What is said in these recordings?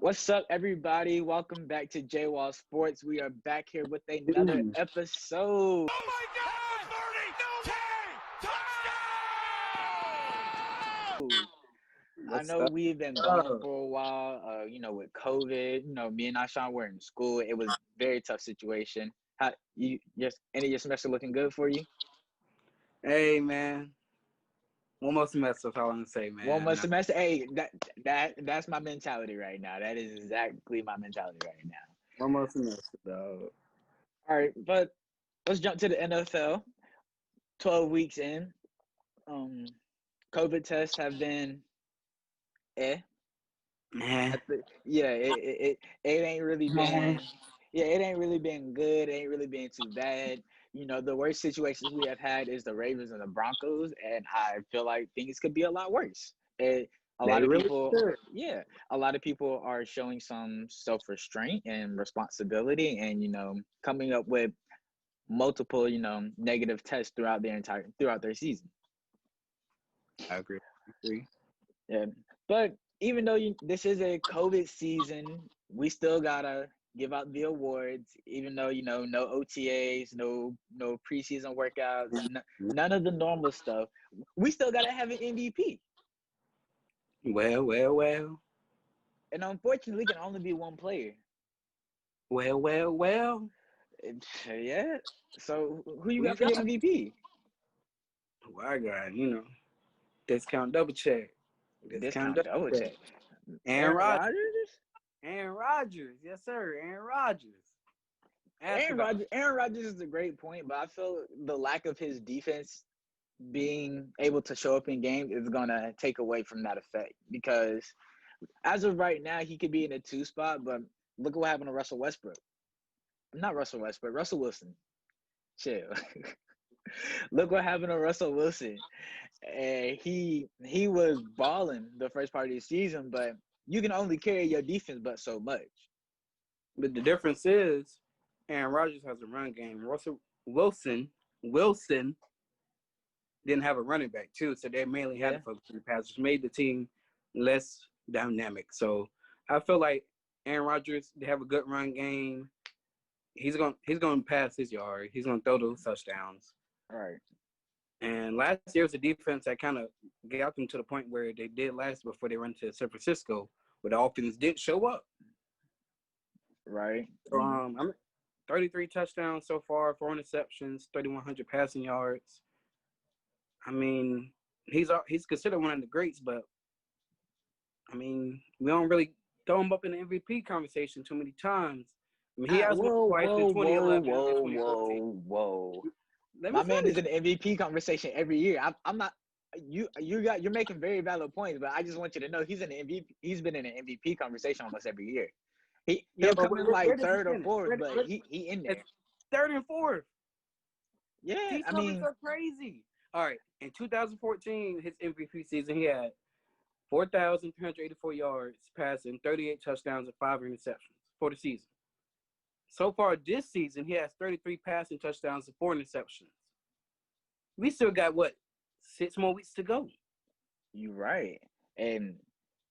What's up, everybody? Welcome back to Jwal Sports. We are back here with another Ooh, episode. Oh my God! 30! I what's know up? we've been gone for a while. With COVID. Me and Ashawn were in school. It was a very tough situation. How end of your semester looking good for you? Hey, man. One more semester, that's all I'm gonna say, One man. more semester. Hey, that's my mentality right now. That is exactly my mentality right now. One more semester, dog. All right, but let's jump to the NFL. 12 weeks in. Um, COVID tests have been eh. Man, Yeah, it ain't really man. been. Yeah, it ain't really been good. It ain't really been too bad. The worst situations we have had is the Ravens and the Broncos, and I feel like things could be a lot worse. A They lot of really people, should. yeah, a lot of people are showing some self-restraint and responsibility, and coming up with multiple, negative tests throughout their season. I agree. Yeah, but even though this is a COVID season, we still gotta give out the awards. Even though no OTAs, no preseason workouts, none of the normal stuff. We still gotta have an MVP, Well, well, well. and unfortunately, it can only be one player. Well, well, well. Yeah. So who you Who you got for your got? MVP? Well, I got, discount double check. Discount Discount double double check. check. Aaron Aaron Rodgers. Rodgers. Aaron Rodgers. Yes, sir. Aaron Rodgers. Ask about it. Aaron Rodgers is a great point, but I feel the lack of his defense being able to show up in games is gonna take away from that effect because as of right now, he could be in a two spot, but look at what happened to Russell Westbrook. Not Russell Westbrook, Russell Wilson. Chill. Look what happened to Russell Wilson. And he was balling the first part of the season, but you can only carry your defense but so much. But the difference is Aaron Rodgers has a run game. Russell Wilson didn't have a running back too, so they mainly had to Yeah. focus on the pass, which made the team less dynamic. So I feel like Aaron Rodgers, they have a good run game. He's going to pass his yard. He's going to throw those touchdowns. All right. And last year was a defense that kind of got them to the point where they did last before they went to San Francisco, where the offense didn't show up. Right. I'm 33 touchdowns so far, 4 interceptions, 3,100 passing yards. I mean, he's considered one of the greats, but I mean, we don't really throw him up in the MVP conversation too many times. I mean, he has won Whoa, twice in whoa, whoa, 2011 and whoa, 2014. whoa, whoa. Let me My man is finish. in the MVP conversation every year. I'm not. You're making very valid points, but I just want you to know he's in the MVP. He's been in an MVP conversation almost every year. Yeah, He'll but come in where like does he third or finish? fourth, but he in there. It's third and fourth. Yeah, These I numbers mean, are crazy. All right, in 2014, his MVP season, he had 4,384 yards passing, 38 touchdowns, and 5 interceptions for the season. So far this season, he has 33 passing touchdowns and 4 interceptions. We still got, 6 more weeks to go. you're right. And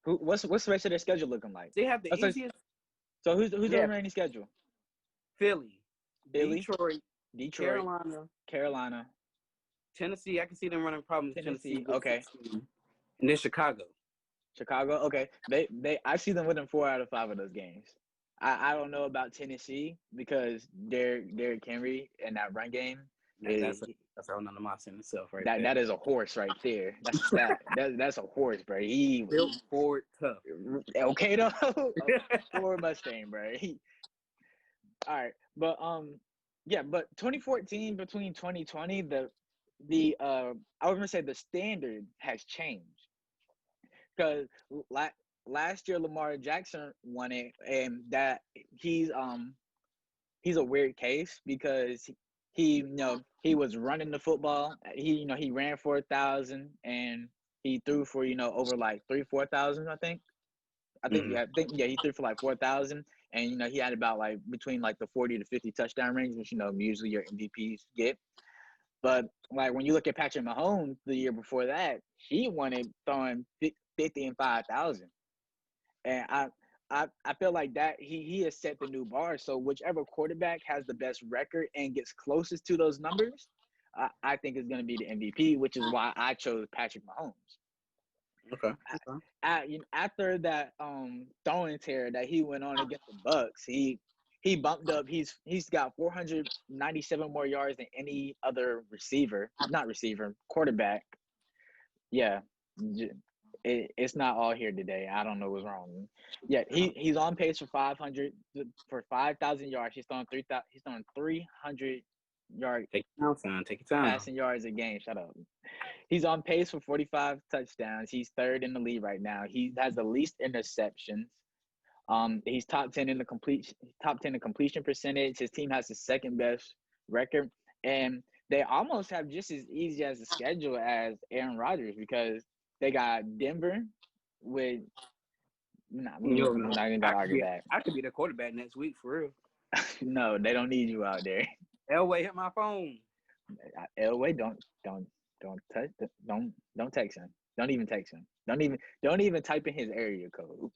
what's the rest of their schedule looking like? They have the So, easiest, so who's the yeah, remaining schedule? Philly, Philly, Detroit, Detroit, Carolina, Carolina, Tennessee. I can see them running problems in Tennessee Tennessee. with Okay, 16. And then Chicago. Chicago. Okay, they I see them winning 4 out of 5 of those games. I don't know about Tennessee because Derrick Henry and that run game That's is a whole nother monster in itself right that there. that is a horse right there. That's a stat. That's a horse, bro. He Built Ford tough. okay though. Ford Mustang, bro. All right, but yeah, but 2014 between 2020, the I was gonna say the standard has changed because last year Lamar Jackson won it, and that he's a weird case because he was running the football. He ran for 1,000 and he threw for over like 3-4,000. Mm-hmm. Yeah, he threw for like 4,000, and he had about like between like the 40 to 50 touchdown range, which usually your MVPs get. But like when you look at Patrick Mahomes the year before that, he won it throwing 50 and 5,000. And I feel like that he has set the new bar. So whichever quarterback has the best record and gets closest to those numbers, I think is going to be the MVP, which is why I chose Patrick Mahomes. Okay. After that throwing tear that he went on against the Bucks, he bumped up. He's got 497 more yards than any other quarterback. Yeah, it's not all here today. I don't know what's wrong. Yeah, he's on pace for 5,000 yards. He's throwing 300 yard Take your time, son. Take your time. passing yards a game. Shut up. He's on pace for 45 touchdowns. He's third in the league right now. He has the least interceptions. He's top 10 in completion percentage. His team has the second best record, and they almost have just as easy as a schedule as Aaron Rodgers because they got Denver with. We're not even gonna argue that. I could be the quarterback next week for real. No, they don't need you out there. Elway hit my phone. Elway, don't text him. Don't even text him. Don't even type in his area code.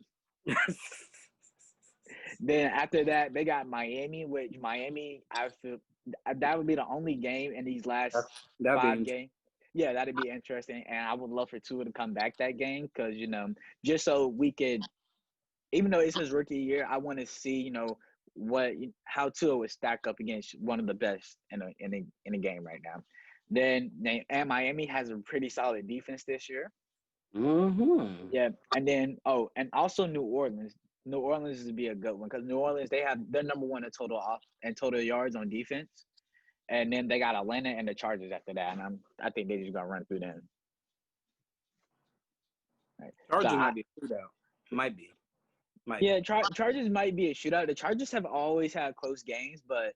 Then after that, they got Miami, which Miami, I feel that would be the only game in these last 5 games. Yeah, that'd be interesting, and I would love for Tua to come back that game because just so we could, even though it's his rookie year, I want to see how Tua would stack up against one of the best in a game right now. And Miami has a pretty solid defense this year. Mm-hmm. Yeah, and then and also New Orleans. New Orleans would be a good one because New Orleans they're number one in total yards on defense, and then they got Atlanta and the Chargers after that, and I think they're just gonna run through them. Right. Chargers might be a shootout. Might be. Yeah, Chargers might be a shootout. The Chargers have always had close games, but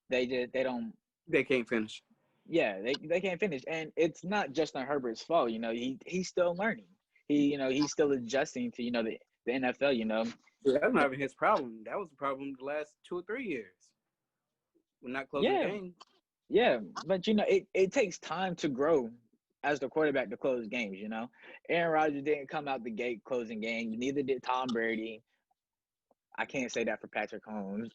they can't finish. Yeah, they can't finish, and it's not Justin Herbert's fault. He's still learning. He's still adjusting to the NFL. Yeah, that's not even his problem. That was the problem the last 2 or 3 years. We're not closing games. Yeah, but it takes time to grow as the quarterback to close games. Aaron Rodgers didn't come out the gate closing games. Neither did Tom Brady. I can't say that for Patrick Mahomes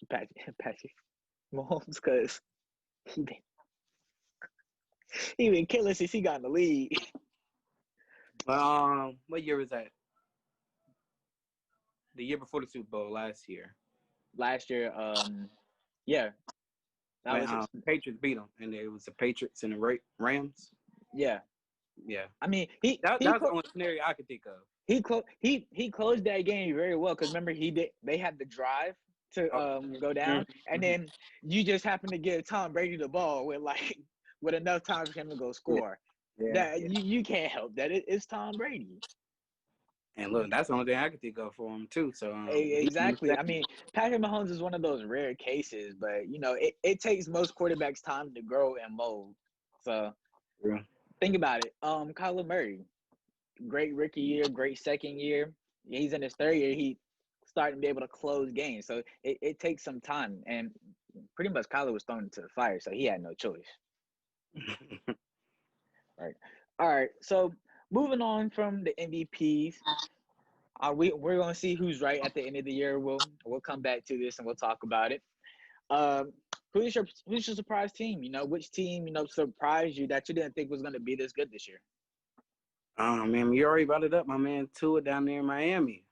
because he been killing since he got in the league. What year was that? The year before the Super Bowl, last year. Yeah. The Patriots beat them, and it was the Patriots and the Rams. Yeah. Yeah. I mean, that was the only scenario I could think of. He closed that game very well because remember they had the drive to go down, and then you just happen to give Tom Brady the ball with enough time for him to go score. You can't help that. It's Tom Brady. And look, that's the only thing I could think of for him too. So exactly. I mean, Patrick Mahomes is one of those rare cases, but it takes most quarterbacks time to grow and mold. So think about it. Kyler Murray, great rookie year, great second year. He's in his third year. He's starting to be able to close games. So it takes some time, and pretty much Kyler was thrown into the fire, so he had no choice. Right. All right. So moving on from the MVPs, we're gonna see who's right at the end of the year. We'll come back to this and we'll talk about it. Who's your surprise team? Which team surprised you that you didn't think was gonna be this good this year? Man, you already brought it up, my man. Tua down there in Miami.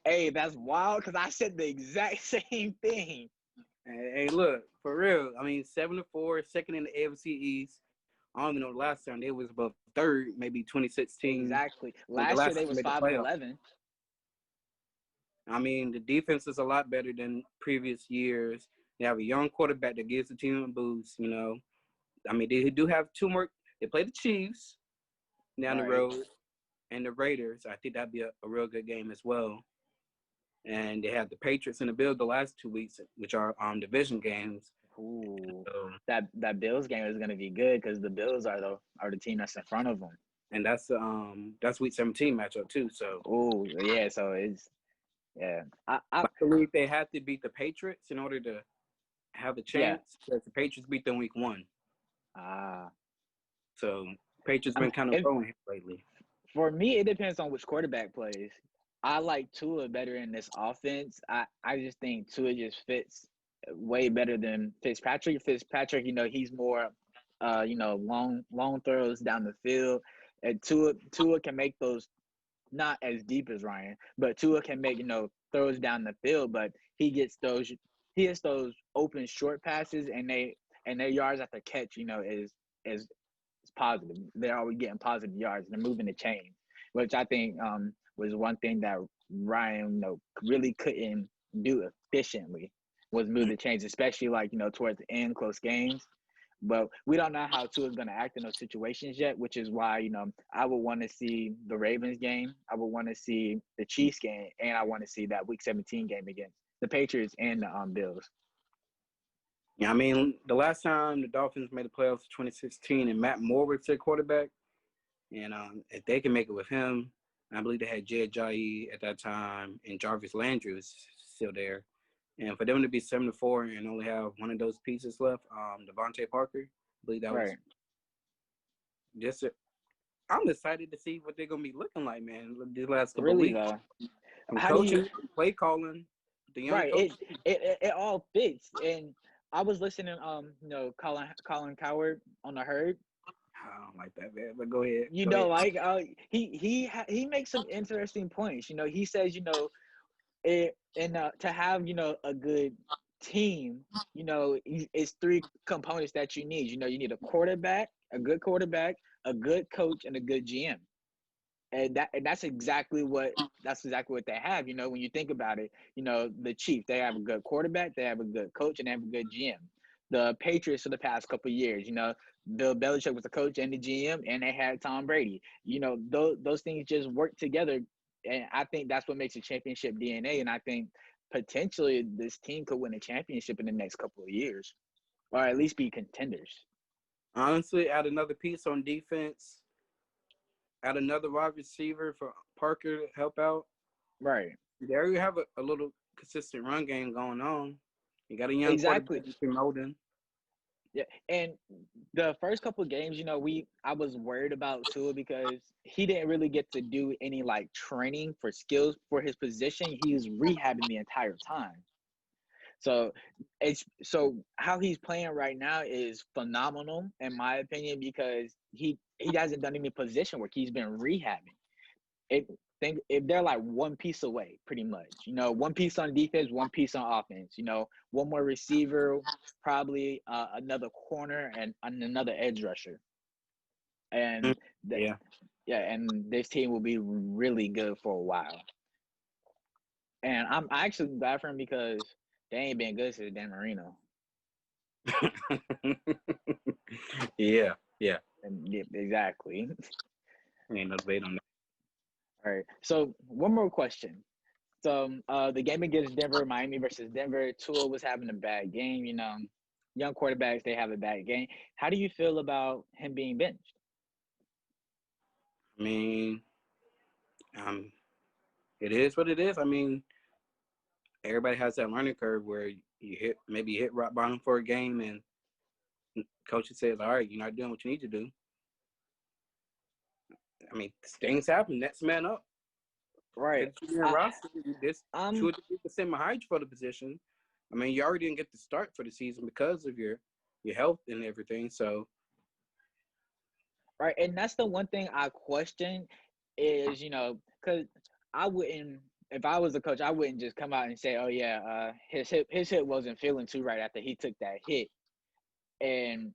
Hey, that's wild because I said the exact same thing. Hey, look, for real. I mean, 7-4, second in the AFC East. I don't even know the last time they was above third, maybe 2016. Exactly. Last year they was 5-11. I mean, the defense is a lot better than previous years. They have a young quarterback that gives the team a boost. I mean, they do have 2 more. They play the Chiefs down the road and the Raiders. I think that'd be a real good game as well. And they have the Patriots and the Bills the last 2 weeks, which are division games. Ooh, that Bills game is going to be good because the Bills are the team that's in front of them. And that's week 17 matchup too. So so it's I believe they have to beat the Patriots in order to have a chance because the Patriots beat them week 1. So Patriots been kind of throwing him lately. For me, it depends on which quarterback plays. I like Tua better in this offense. I just think Tua just fits way better than Fitzpatrick. Fitzpatrick, he's more, long throws down the field, and Tua can make those not as deep as Ryan, but Tua can make throws down the field, but he gets those open short passes, and their yards after catch, is positive. They're always getting positive yards. They're moving the chain, which I think was one thing that Ryan really couldn't do efficiently was move the chains, especially like towards the end, close games. But we don't know how Tua is going to act in those situations yet, which is why I would want to see the Ravens game, I would want to see the Chiefs game, and I want to see that Week 17 game against the Patriots and the Bills. Yeah, I mean, the last time the Dolphins made the playoffs, 2016, and Matt Moore was their quarterback, and if they can make it with him, I believe they had Jed Jai at that time, and Jarvis Landry was still there. And for them to be 7-4 and only have one of those pieces left, Devontae Parker, I believe that was Right. just it. I'm excited to see what they're gonna be looking like, man. These last couple of Really weeks, though. from How do you coaching, play calling, the young Right. coach. It all fits. And I was listening, Colin Coward on the herd. I don't like that, man. But go ahead, Like he makes some interesting points. He says, and to have a good team, it's three components that you need. You need a quarterback, a good quarterback, a good coach, and a good GM. And that's exactly what they have. When you think about it, the Chiefs, they have a good quarterback, they have a good coach, and they have a good GM. The Patriots for the past couple of years, Bill Belichick was the coach and the GM, and they had Tom Brady. Those things just work together, and I think that's what makes a championship DNA. And I think potentially this team could win a championship in the next couple of years, or at least be contenders. Honestly, add another piece on defense, add another wide receiver for Parker to help out. Right. There you have a little consistent run game going on. You got a young Exactly. quarterback you can mold in. Yeah, and the first couple of games, I was worried about Tua because he didn't really get to do any like training for skills for his position. He was rehabbing the entire time. So so how he's playing right now is phenomenal in my opinion because he hasn't done any position work. He's been rehabbing. It think if they're like one piece away, pretty much. One piece on defense, one piece on offense. One more receiver, probably another corner, and another edge rusher. And that, Yeah. yeah, and this team will be really good for a while. And I'm actually glad for him because they ain't been good since Dan Marino. Yeah. Yeah. And yeah, exactly. Ain't no debate on that. All right. So one more question. So the game against Denver, Miami versus Denver, Tua was having a bad game. Young quarterbacks, they have a bad game. How do you feel about him being benched? I mean, um, it is what it is. I mean, everybody has that learning curve where you hit rock bottom for a game, and coach says, "All right, you're not doing what you need to do." I mean, things happen. Next man up. Right. Get you in roster. This Um. 2% behind you for the position. I mean, you already didn't get the start for the season because of your health and everything. So, Right, and that's the one thing I question is because I wouldn't if I was a coach, I wouldn't just come out and say, "Oh yeah, his hip wasn't feeling too right after he took that hit," and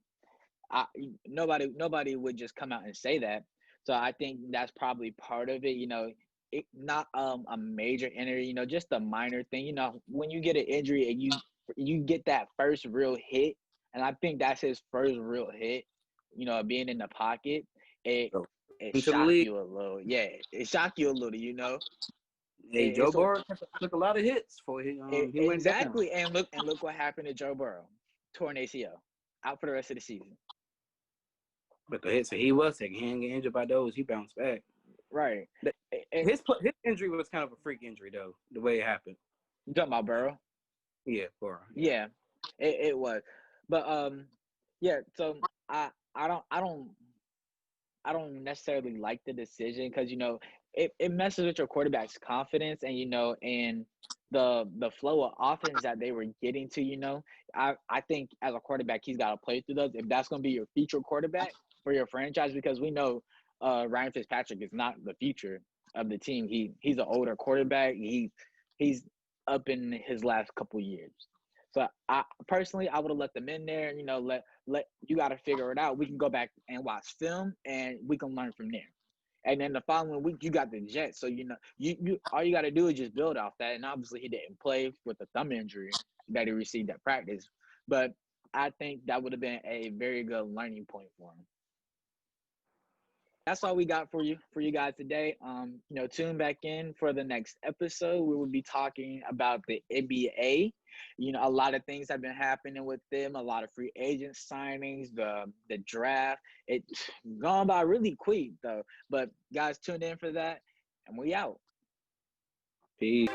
I nobody would just come out and say that. So I think that's probably part of it. Not a major injury. Just a minor thing. When you get an injury and you get that first real hit, and I think that's his first real hit. Being in the pocket, it so it into the shocked league. you a little. Yeah, it shocked you a little. Hey, Joe It's so Burrow took a lot of hits for him. He went down. exactly. And look what happened to Joe Burrow, torn ACL, out for the rest of the season. But the hits that he was taking, he didn't get injured by those. He bounced back. Right. And His injury was kind of a freak injury, though, the way it happened. you talking about Burrow? Yeah, Burrow. Yeah. Yeah, it was. But yeah. So I I don't necessarily like the decision because it messes with your quarterback's confidence, and and the flow of offense that they were getting to. I think as a quarterback, he's got to play through those. If that's going to be your future quarterback for your franchise, because we know Ryan Fitzpatrick is not the future of the team. He's an older quarterback. He's up in his last couple years. So I personally, I would have let them in there. Let you got to figure it out. We can go back and watch film, and we can learn from there. And then the following week, you got the Jets. So you all you got to do is just build off that. And obviously, he didn't play with the thumb injury that he received at practice. But I think that would have been a very good learning point for him. That's all we got for you guys today. Tune back in for the next episode. We will be talking about the NBA. A lot of things have been happening with them. A lot of free agent signings, the draft. It's gone by really quick though. But guys, tune in for that, and we out. Peace.